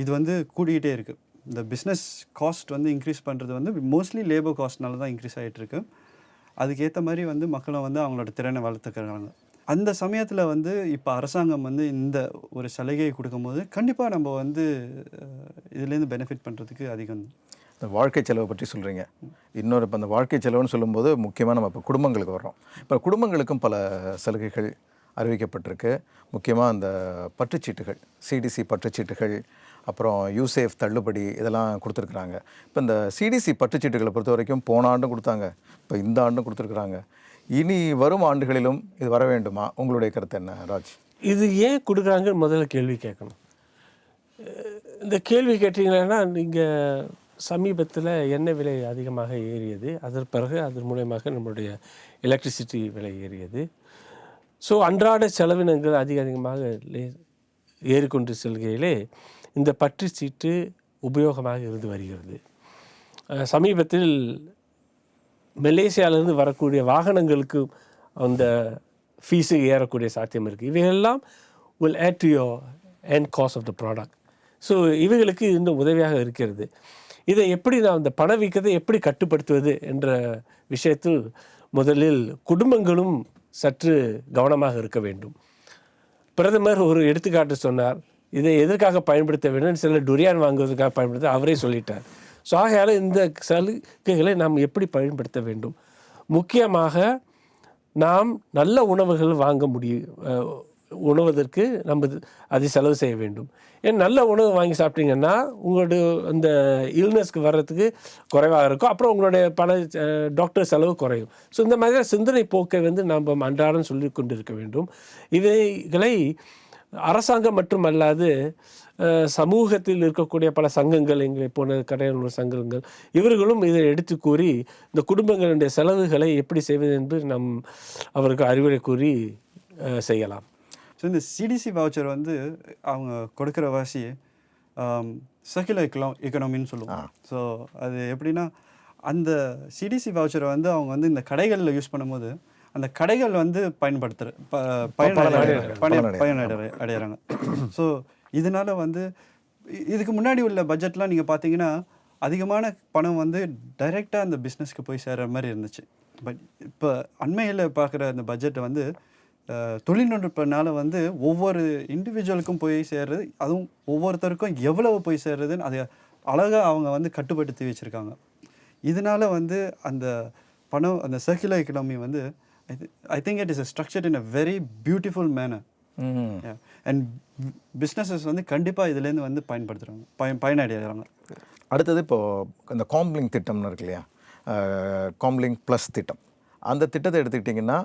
S3: இது வந்து கூடிக்கிட்டே இருக்குது. இந்த பிஸ்னஸ் காஸ்ட் வந்து இன்க்ரீஸ் பண்ணுறது வந்து மோஸ்ட்லி லேபர் காஸ்ட்னால தான் இன்க்ரீஸ் ஆகிட்டுருக்கு. அதுக்கேற்ற மாதிரி வந்து மக்களும் வந்து அவங்களோட திறனை வளர்த்துக்கிறாங்க. அந்த சமயத்தில் வந்து இப்போ அரசாங்கம் வந்து இந்த ஒரு சலுகையை கொடுக்கும்போது கண்டிப்பாக நம்ம வந்து இதுலேருந்து பெனிஃபிட் பண்ணுறதுக்கு அதிகம்.
S1: இந்த வாழ்க்கை செலவை பற்றி சொல்கிறீங்க. இன்னொரு இப்போ அந்த வாழ்க்கை செலவுன்னு சொல்லும்போது முக்கியமாக நம்ம இப்போ குடும்பங்களுக்கு வர்றோம். இப்போ குடும்பங்களுக்கும் பல சலுகைகள் அறிவிக்கப்பட்டிருக்கு. முக்கியமாக அந்த பற்றுச்சீட்டுகள், சிடிசி பற்றுச்சீட்டுகள், அப்புறம் யூசேஃப் தள்ளுபடி, இதெல்லாம் கொடுத்துருக்குறாங்க. இப்போ இந்த சிடிசி பற்றுச்சீட்டுகளை பொறுத்த வரைக்கும் போன ஆண்டும் கொடுத்தாங்க, இப்போ இந்த ஆண்டும் கொடுத்துருக்குறாங்க. இனி வரும் ஆண்டுகளிலும் இது வர வேண்டுமா? உங்களுடைய கருத்து என்ன ராஜ்?
S2: இது ஏன் கொடுக்குறாங்கன்னு முதல்ல கேள்வி கேட்கணும். இந்த கேள்வி கேட்டிங்கன்னா, நீங்கள் சமீபத்தில் எண்ணெய் விலை அதிகமாக ஏறியது, அதன் பிறகு அதன் மூலயமாக நம்மளுடைய எலக்ட்ரிசிட்டி விலை ஏறியது. ஸோ அன்றாட செலவினங்கள் அதிகமாக ஏறிக்கொண்டு செல்கையிலே இந்த பற்றுச்சீட்டு உபயோகமாக இருந்து வருகிறது. சமீபத்தில் மலேசியாவிலிருந்து வரக்கூடிய வாகனங்களுக்கு அந்த ஃபீஸு ஏறக்கூடிய சாத்தியம் இருக்குது. இவையெல்லாம் will add to your end cost of the product. So இவைகளுக்கு இன்னும் உதவியாக இருக்கிறது. இதை எப்படி நான் அந்த பணவீக்கத்தை எப்படி கட்டுப்படுத்துவது என்ற விஷயத்தில் முதலில் குடும்பங்களும் சற்று கவனமாக இருக்க வேண்டும். பிரதமர் ஒரு எடுத்துக்காட்டு சொன்னார், இதை எதற்காக பயன்படுத்த வேண்டும், சில டுரியான் வாங்குவதற்காக பயன்படுத்த அவரே சொல்லிட்டார். ஸோ ஆகையால் இந்த சலுகைகளை நாம் எப்படி பயன்படுத்த வேண்டும்? முக்கியமாக நாம் நல்ல உணவுகள் வாங்க உணவதற்கு நம்ம அதை செலவு செய்ய வேண்டும். ஏன் நல்ல உணவு வாங்கி சாப்பிட்டீங்கன்னா உங்களுடைய அந்த இல்னஸ்க்கு வர்றதுக்கு குறைவாக இருக்கும். அப்புறம் உங்களுடைய பல டாக்டர் செலவு குறையும். ஸோ இந்த மாதிரி சிந்தனை போக்கை வந்து நாம் அன்றாடம் சொல்லி கொண்டு இருக்க வேண்டும். இவைகளை அரசாங்கம் மட்டும் அல்லாது சமூகத்தில் இருக்கக்கூடிய பல சங்கங்கள், எங்களை போன கடையோட சங்கங்கள், இவர்களும் இதை எடுத்து கூறி இந்த குடும்பங்களுடைய செலவுகளை எப்படி செய்வது என்று நாம் அவருக்கு அறிவுரை கூறி செய்யலாம்.
S3: ஸோ இந்த சிடிசி வவுச்சர் வந்து அவங்க கொடுக்குற வாசி சர்க்குலர் எக்கனாமின்னு சொல்லுவோம். ஸோ அது எப்படின்னா அந்த சிடிசி வவுச்சரை வந்து அவங்க வந்து இந்த கடைகளில் யூஸ் பண்ணும்போது அந்த கடைகள் வந்து அடைகிறாங்க. ஸோ இதனால வந்து இதுக்கு முன்னாடி உள்ள பட்ஜெட்லாம் நீங்கள் பார்த்தீங்கன்னா அதிகமான பணம் வந்து டைரெக்டாக அந்த பிஸ்னஸ்க்கு போய் சேர்கிற மாதிரி இருந்துச்சு. பட் இப்போ அண்மையில் பார்க்குற அந்த பட்ஜெட்டை வந்து தொழில்நுட்பனால வந்து ஒவ்வொரு இண்டிவிஜுவலுக்கும் போய் சேர்றது, அதுவும் ஒவ்வொருத்தருக்கும் எவ்வளவு போய் சேர்றதுன்னு அதை அழகாக அவங்க வந்து கட்டுப்படுத்தி வச்சுருக்காங்க. இதனால வந்து அந்த பணம் அந்த சர்க்குலர் எக்கனாமி வந்து I think it is structured in a very beautiful manner. And businesses வந்து கண்டிப்பாக இதுலேருந்து வந்து பயன்படுத்துகிறாங்க, பயனடைகிறாங்க.
S1: அடுத்தது இப்போது இந்த காம்ப்ளிங் திட்டம்னு இருக்கு இல்லையா, காம்ப்ளிங் ப்ளஸ் திட்டம். அந்த திட்டத்தை எடுத்துக்கிட்டிங்கன்னா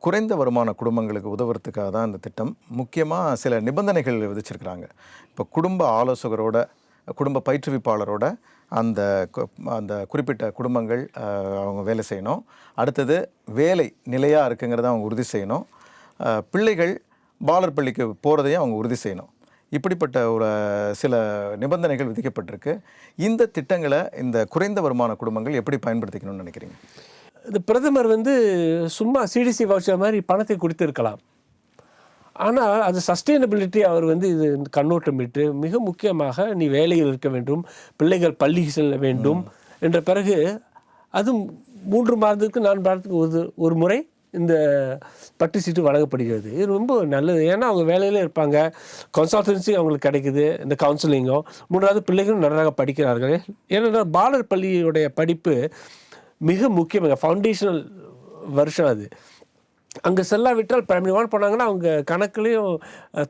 S1: குறைந்த வருமான குடும்பங்களுக்கு உதவுறதுக்காக தான் இந்த திட்டம். முக்கியமாக சில நிபந்தனைகள் விதிச்சிருக்கிறாங்க. இப்போ குடும்ப ஆலோசகரோட, குடும்ப பயிற்றுவிப்பாளரோட அந்த அந்த குறிப்பிட்ட குடும்பங்கள் அவங்க வேலை செய்யணும். அடுத்தது வேலை நிலையாக இருக்குங்கிறத அவங்க உறுதி செய்யணும். பிள்ளைகள் பாலர் பள்ளிக்கு போகிறதையும் அவங்க உறுதி செய்யணும். இப்படிப்பட்ட ஒரு சில நிபந்தனைகள் விதிக்கப்பட்டிருக்கு. இந்த திட்டங்களை இந்த குறைந்த வருமான குடும்பங்கள் எப்படி பயன்படுத்திக்கணும்னு நினைக்கிறீங்க?
S2: இந்த பிரதமர் வந்து சும்மா சிடிசி வவுச்சர் மாதிரி பணத்தை கொடுத்துருக்கலாம். ஆனால் அது சஸ்டெயினபிலிட்டி அவர் வந்து இது கண்ணோட்டமிட்டு மிக முக்கியமாக நீ வேலையில் இருக்க வேண்டும், பிள்ளைகள் பள்ளி செல்ல வேண்டும் என்ற பிறகு அது 3 மாதத்துக்கு 4 மாதத்துக்கு ஒரு முறை இந்த பட்டு சீட்டு வழங்கப்படுகிறது. இது ரொம்ப நல்லது. ஏன்னா அவங்க வேலையிலே இருப்பாங்க, கன்சல்டன்சி அவங்களுக்கு கிடைக்குது, இந்த கவுன்சிலிங்கும். 3வது பிள்ளைகளும் நன்றாக படிக்கிறார்கள். ஏன்னா பாலர் பள்ளியுடைய படிப்பு மிக முக்கியமாக ஃபவுண்டேஷனல் வருஷம் அது. அங்கே செல்லாவிட்டால் பிரைமரி 1 போனாங்கன்னா அவங்க கணக்குலேயும்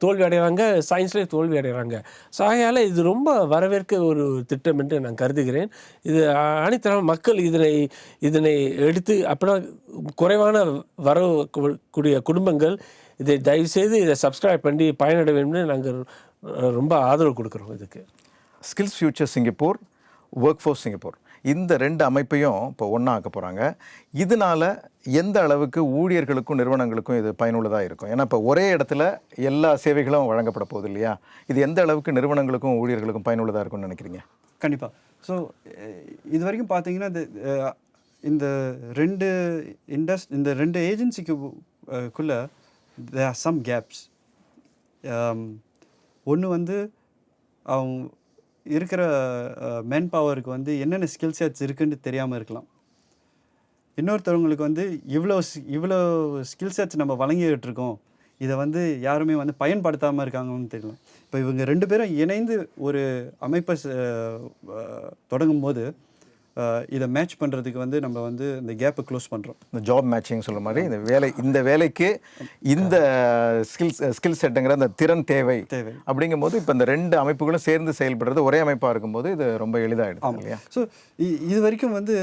S2: தோல்வி அடைகிறாங்க, சயின்ஸ்லேயும் தோல்வி அடைகிறாங்க. ஸோ ஆகையால் இது ரொம்ப வரவேற்க ஒரு திட்டம் என்று நான் கருதுகிறேன். இது அனைத்தரம் மக்கள் இதனை எடுத்து அப்படின்னா குறைவான வரக்கூடிய குடும்பங்கள் இதை தயவுசெய்து இதை சப்ஸ்கிரைப் பண்ணி பயனடைய வேண்டும்னு நாங்கள் ரொம்ப ஆதரவு கொடுக்குறோம். இதுக்கு
S1: skills future Singapore, work force Singapore, இந்த 2 அமைப்பையும் இப்போ ஒன்றா ஆக்க போகிறாங்க. இதனால் எந்த அளவுக்கு ஊழியர்களுக்கும் நிறுவனங்களுக்கும் இது பயனுள்ளதாக இருக்கும்? ஏன்னா இப்போ ஒரே இடத்துல எல்லா சேவைகளும் வழங்கப்பட போகுது இல்லையா? இது எந்த அளவுக்கு நிறுவனங்களுக்கும் ஊழியர்களுக்கும் பயனுள்ளதாக இருக்கும்னு நினைக்கிறீங்க?
S3: கண்டிப்பாக. ஸோ இது வரைக்கும் பார்த்தீங்கன்னா இந்த 2 ஏஜென்சிக்குள்ளே there are some gaps. ஒன்று வந்து அவங்க இருக்கிற மேன் பவருக்கு வந்து என்னென்ன ஸ்கில் செட்ஸ் இருக்குன்னு தெரியாமல் இருக்கலாம். இன்னொருத்தவங்களுக்கு வந்து இவ்வளோ ஸ்கில் செட்ஸ் நம்ம வழங்கிட்டு இருக்கோம், இதை வந்து யாருமே வந்து பயன்படுத்தாமல் இருக்காங்கன்னு தெரியலாம். இப்போ இவங்க 2 பேரும் இணைந்து ஒரு அமைப்பை தொடங்கும் போது இதை மேட்ச் பண்ணுறதுக்கு வந்து நம்ம வந்து இந்த கேப்பை க்ளோஸ் பண்ணுறோம்.
S1: இந்த ஜாப் மேட்சிங் சொல்கிற மாதிரி இந்த வேலைக்கு இந்த ஸ்கில் செட்டுங்கிற அந்த திறன் தேவை அப்படிங்கும்போது இப்போ இந்த 2 அமைப்புகளும் சேர்ந்து செயல்படுறது ஒரே அமைப்பாக இருக்கும்போது இது ரொம்ப எளிதாகிடும் இல்லையா?
S3: ஸோ இது வரைக்கும் வந்து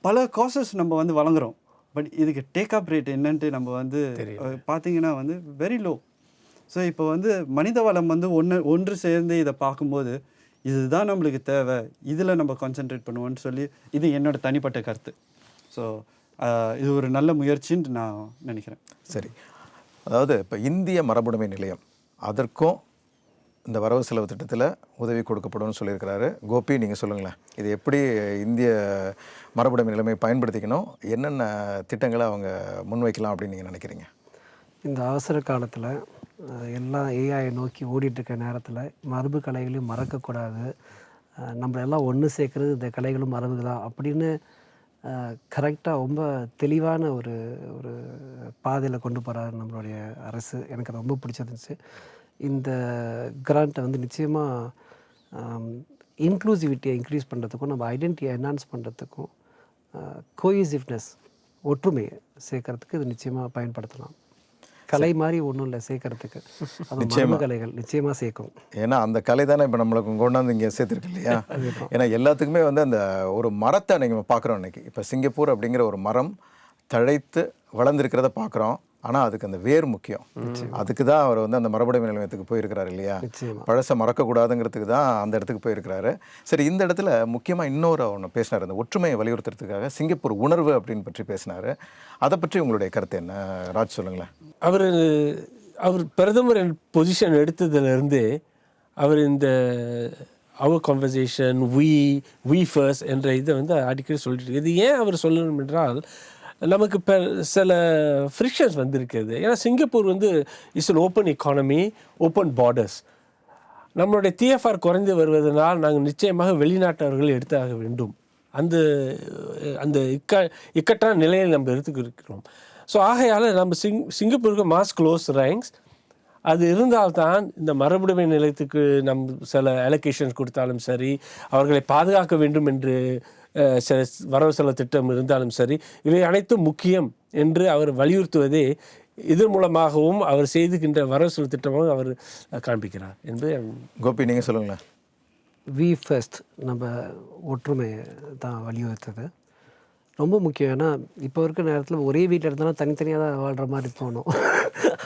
S3: பல கோர்சஸ் நம்ம வந்து வழங்குறோம். பட் இதுக்கு டேக் அப் ரேட் என்னன்ட்டு நம்ம வந்து பார்த்தீங்கன்னா வந்து வெரி லோ. ஸோ இப்போ வந்து மனித வளம் வந்து ஒன்று சேர்ந்து இதை பார்க்கும்போது இதுதான் நம்மளுக்கு தேவை, இதில் நம்ம கான்சென்ட்ரேட் பண்ணுவோன்னு சொல்லி இது என்னோட தனிப்பட்ட கருத்து. ஸோ இது ஒரு நல்ல முயற்சின்னு நான் நினைக்கிறேன்.
S1: சரி, அதாவது இப்போ இந்திய மரபுடைமை நிலையம் அதற்கும் இந்த வரவு செலவு திட்டத்தில் உதவி கொடுக்கப்படும்னு சொல்லியிருக்கிறாரு. கோபி, நீங்கள் சொல்லுங்களேன், இது எப்படி இந்திய மரபுடைமை நிலைமையை பயன்படுத்திக்கணும், என்னென்ன திட்டங்களை அவங்க முன்வைக்கலாம் அப்படின்னு நீங்கள் நினைக்கிறீங்க?
S4: இந்த அவசர காலத்தில் எல்லாம் ஏஐ நோக்கி ஓடிட்டுருக்க நேரத்தில் மரபு கலைகளையும் மறக்கக்கூடாது, நம்மளெல்லாம் ஒன்று சேர்க்குறது இந்த கலைகளும் மரபு தான் அப்படின்னு கரெக்டாக ரொம்ப தெளிவான ஒரு பாதையில் கொண்டு போகிறாரு நம்மளுடைய அரசு. எனக்கு அது ரொம்ப பிடிச்சிருந்துச்சு. இந்த கிராண்ட்டை வந்து நிச்சயமாக இன்க்ளூசிவிட்டியை இன்க்ரீஸ் பண்ணுறதுக்கும் நம்ம ஐடென்டிட்டியை என்ஹான்ஸ் பண்ணுறதுக்கும் கோஹெசிவ்னஸ் ஒற்றுமையை சேர்க்கறதுக்கு இது நிச்சயமாக பயன்படுத்தலாம். கலை மாதிரி ஒன்றும் இல்லை சேர்க்கறதுக்கு, அது மரபு கலைகள் நிச்சயமாக சேர்க்கும்.
S1: ஏன்னா அந்த கலை தானே இப்போ நம்மளுக்கு கொண்டாந்து இங்கே சேர்த்துருக்கு இல்லையா? ஏன்னா எல்லாத்துக்குமே வந்து அந்த ஒரு மரத்தை நீங்கள் பார்க்குறோம் இன்றைக்கி. இப்போ சிங்கப்பூர் அப்படிங்கிற ஒரு மரம் தழைத்து வளர்ந்துருக்கிறத பார்க்குறோம். ஆனால் அதுக்கு அந்த வேர் முக்கியம். அதுக்கு தான் அவர் வந்து அந்த மரபுடைமை நிலையத்துக்கு போயிருக்கிறாரு இல்லையா? பழசை மறக்கக்கூடாதுங்கிறதுக்கு தான் அந்த இடத்துக்கு போயிருக்கிறாரு. சரி, இந்த இடத்துல முக்கியமாக இன்னொரு ஒன்று பேசினார், அந்த ஒற்றுமையை வலியுறுத்துறதுக்காக சிங்கப்பூர் உணர்வு அப்படின்னு பற்றி பேசினார். அதை பற்றி உங்களுடைய கருத்து என்ன, ராஜ் சொல்லுங்களேன்.
S2: அவர் பிரதமர் பொசிஷன் எடுத்ததுலேருந்து அவர் இந்த அவர் கான்வர்சேஷன் we first என்ற இதை வந்து அடிக்கடி சொல்லிட்டு இருக்கு. இது ஏன் அவர் சொல்லணும் என்றால் நமக்கு இப்போ சில ஃப்ரிக்ஷன்ஸ் வந்திருக்குது. ஏன்னா சிங்கப்பூர் வந்து is an open economy, open borders. நம்மளுடைய டிஎஃப்ஆர் குறைந்து வருவதனால் நாங்கள் நிச்சயமாக வெளிநாட்டவர்கள் எடுத்தாக வேண்டும். அந்த அந்த இக்கட்டான நிலையில் நம்ம எடுத்துக்கிறோம். ஸோ ஆகையால் நம்ம சிங்கப்பூருக்கு மாஸ் க்ளோஸ் ரேங்க்ஸ் அது இருந்தால்தான் இந்த மரபுடைமை நிலையத்துக்கு நம் சில அலோகேஷன்ஸ் கொடுத்தாலும் சரி, அவர்களை பாதுகாக்க வேண்டும் என்று சில வரவு செலவு திட்டம் இருந்தாலும் சரி, இவை அனைத்தும் முக்கியம் என்று அவர் வலியுறுத்துவதே இதன் மூலமாகவும் அவர் செய்துகின்ற வரவு செலவு திட்டமாகவும் அவர் காண்பிக்கிறார் என்று.
S1: கோபி, நீங்கள் சொல்லுங்களேன்.
S4: வி ஃபர்ஸ்ட் நம்ம ஒற்றுமை தான் வலியுறுத்துது. ரொம்ப முக்கியம். ஏன்னா இப்போ இருக்கிற நேரத்தில் ஒரே வீட்டில் இருந்தாலும் தனித்தனியாக தான் வாழ்கிற மாதிரி தோணும்.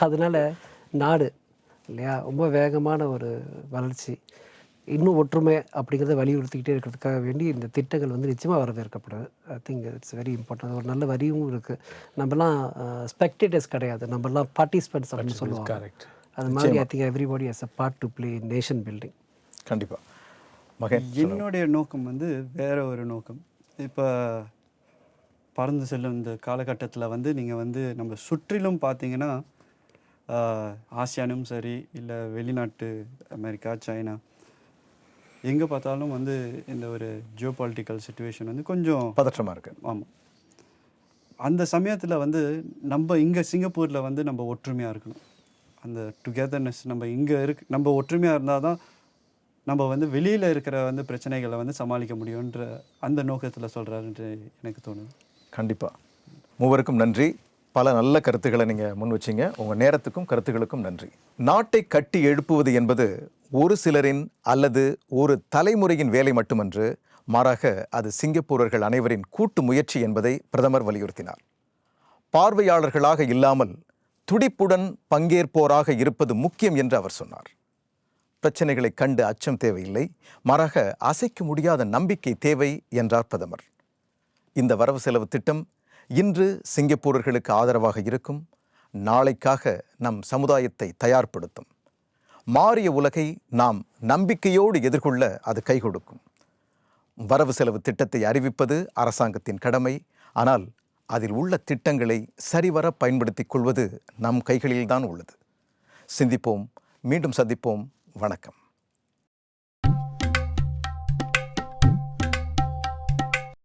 S4: அதனால் நாடு இல்லையா ரொம்ப வேகமான ஒரு வளர்ச்சி, இன்னும் ஒற்றுமை அப்படிங்கிறத வலியுறுத்திக்கிட்டே இருக்கிறதுக்காக வேண்டி இந்த திட்டங்கள் வந்து நிச்சயமாக வரவேற்கப்படுது. I think it's very important. ஒரு நல்ல வரியும் இருக்குது. நம்மலாம் ஸ்பெக்டேட்டர்ஸ் கிடையாது, நம்மலாம் பார்ட்டிசிபென்ட்ஸ் அப்படின்னு சொல்லுவாங்க.
S2: கரெக்ட்.
S4: அது மாதிரி I think everybody has a part to play in nation building.
S1: கண்டிப்பாக மகன்.
S3: என்னுடைய நோக்கம் வந்து வேற ஒரு நோக்கம். இப்போ பறந்து செல்லும் இந்த காலகட்டத்தில் வந்து நீங்கள் வந்து நம்ம சுற்றிலும் பார்த்தீங்கன்னா ஆசியானும் சரி, இல்லை வெளிநாட்டு அமெரிக்கா, சைனா, எங்கே பார்த்தாலும் வந்து இந்த ஒரு ஜியோ பொலிட்டிக்கல் சுச்சுவேஷன் வந்து கொஞ்சம்
S1: பதற்றமாக இருக்குது.
S3: ஆமாம். அந்த சமயத்தில் வந்து நம்ம இங்கே சிங்கப்பூரில் வந்து நம்ம ஒற்றுமையாக இருக்கணும். அந்த டுகெதர்னஸ் நம்ம இங்கே நம்ம ஒற்றுமையாக இருந்தால் தான் நம்ம வந்து வெளியில் இருக்கிற வந்து பிரச்சனைகளை வந்து சமாளிக்க முடியுன்ற அந்த நோக்கத்தில் சொல்கிறாருன்ட்டு எனக்கு தோணுது.
S1: கண்டிப்பாக. மூவருக்கும் நன்றி. பல நல்ல கருத்துக்களை நீங்கள் முன் வச்சிங்க. உங்கள் நேரத்துக்கும் கருத்துக்களுக்கும் நன்றி. நாட்டை கட்டி எழுப்புவது என்பது ஒரு சிலரின் அல்லது ஒரு தலைமுறையின் வேலை மட்டுமன்று, மாறாக அது சிங்கப்பூரர்கள் அனைவரின் கூட்டு முயற்சி என்பதை பிரதமர் வலியுறுத்தினார். பார்வையாளர்களாக இல்லாமல் துடிப்புடன் பங்கேற்போராக இருப்பது முக்கியம் என்று அவர் சொன்னார். பிரச்சனைகளை கண்டு அச்சம் தேவையில்லை, மாறாக அசைக்க முடியாத நம்பிக்கை தேவை என்றார் பிரதமர். இந்த வரவு செலவு திட்டம் இன்று சிங்கப்பூரர்களுக்கு ஆதரவாக இருக்கும், நாளைக்காக நம் சமுதாயத்தை தயார்படுத்தும். மாறிய உலகை நாம் நம்பிக்கையோடு எதிர்கொள்ள அது கை கொடுக்கும். வரவு செலவு திட்டத்தை அறிவிப்பது அரசாங்கத்தின் கடமை. ஆனால் அதில் உள்ள திட்டங்களை சரிவர பயன்படுத்திக் கொள்வது நம் கைகளில்தான் உள்ளது. சிந்திப்போம், மீண்டும் சந்திப்போம். வணக்கம்.